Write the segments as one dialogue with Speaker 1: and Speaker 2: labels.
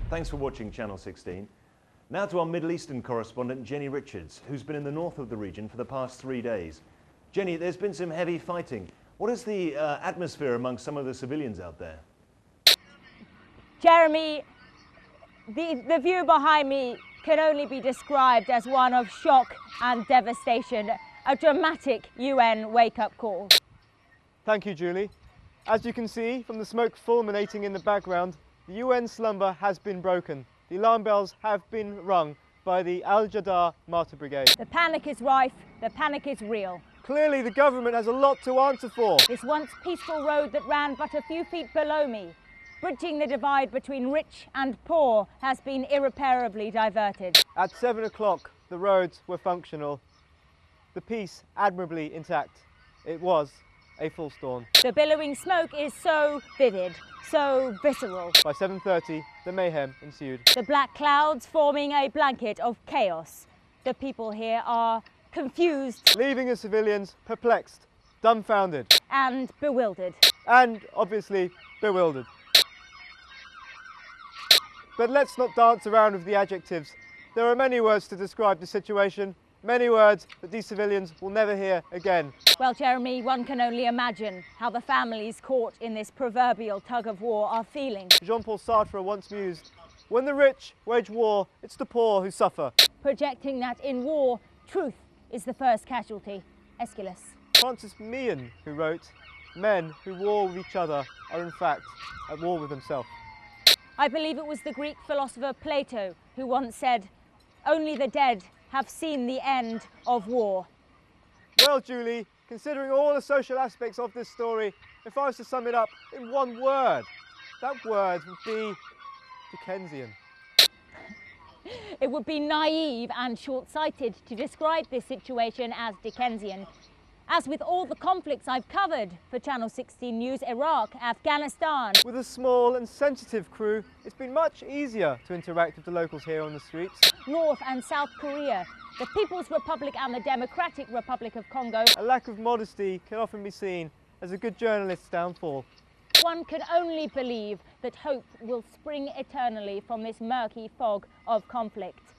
Speaker 1: Thanks for watching Channel 16. Now to our Middle Eastern correspondent, Jenny Richards, who's been in the north of the region for the past 3 days. Jenny, there's been some heavy fighting. What is the atmosphere among some of the civilians out there?
Speaker 2: Jeremy, the view behind me can only be described as one of shock and devastation, a dramatic UN wake-up call.
Speaker 3: Thank you, Julie. As you can see from the smoke fulminating in the background, the UN slumber has been broken. The alarm bells have been rung by the Al-Jadar Martyr Brigade.
Speaker 2: The panic is rife, the panic is real.
Speaker 3: Clearly the government has a lot to answer for.
Speaker 2: This once peaceful road that ran but a few feet below me, bridging the divide between rich and poor, has been irreparably diverted.
Speaker 3: At 7 o'clock, the roads were functional. The peace admirably intact. It was a full storm.
Speaker 2: The billowing smoke is so vivid, so visceral.
Speaker 3: By 7:30, the mayhem ensued.
Speaker 2: The black clouds forming a blanket of chaos. The people here are confused,
Speaker 3: Leaving the civilians perplexed, dumbfounded,
Speaker 2: and bewildered.
Speaker 3: and obviously bewildered. But let's not dance around with the adjectives. There are many words to describe the situation, many words that these civilians will never hear again.
Speaker 2: Well, Jeremy, one can only imagine how the families caught in this proverbial tug of war are feeling.
Speaker 3: Jean-Paul Sartre once mused, "When the rich wage war, it's the poor who suffer."
Speaker 2: Projecting that in war, truth is the first casualty. Aeschylus.
Speaker 3: Francis Meehan, who wrote, "Men who war with each other are in fact at war with themselves."
Speaker 2: I believe it was the Greek philosopher Plato who once said, "Only the dead have seen the end of war."
Speaker 3: Well, Julie, considering all the social aspects of this story, if I was to sum it up in one word, that word would be Dickensian.
Speaker 2: It would be naive and short-sighted to describe this situation as Dickensian. As with all the conflicts I've covered for Channel 16 News, Iraq, Afghanistan.
Speaker 3: With a small and sensitive crew, it's been much easier to interact with the locals here on the streets.
Speaker 2: North and South Korea, the People's Republic and the Democratic Republic of Congo.
Speaker 3: A lack of modesty can often be seen as a good journalist's downfall.
Speaker 2: One can only believe that hope will spring eternally from this murky fog of conflict.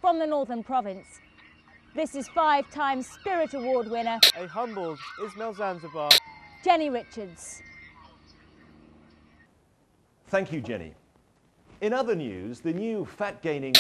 Speaker 2: From the Northern Province, this is 5-time Spirit Award winner,
Speaker 3: A humbled Ismail Zanzibar.
Speaker 2: Jenny Richards.
Speaker 1: Thank you, Jenny. In other news, the new fat-gaining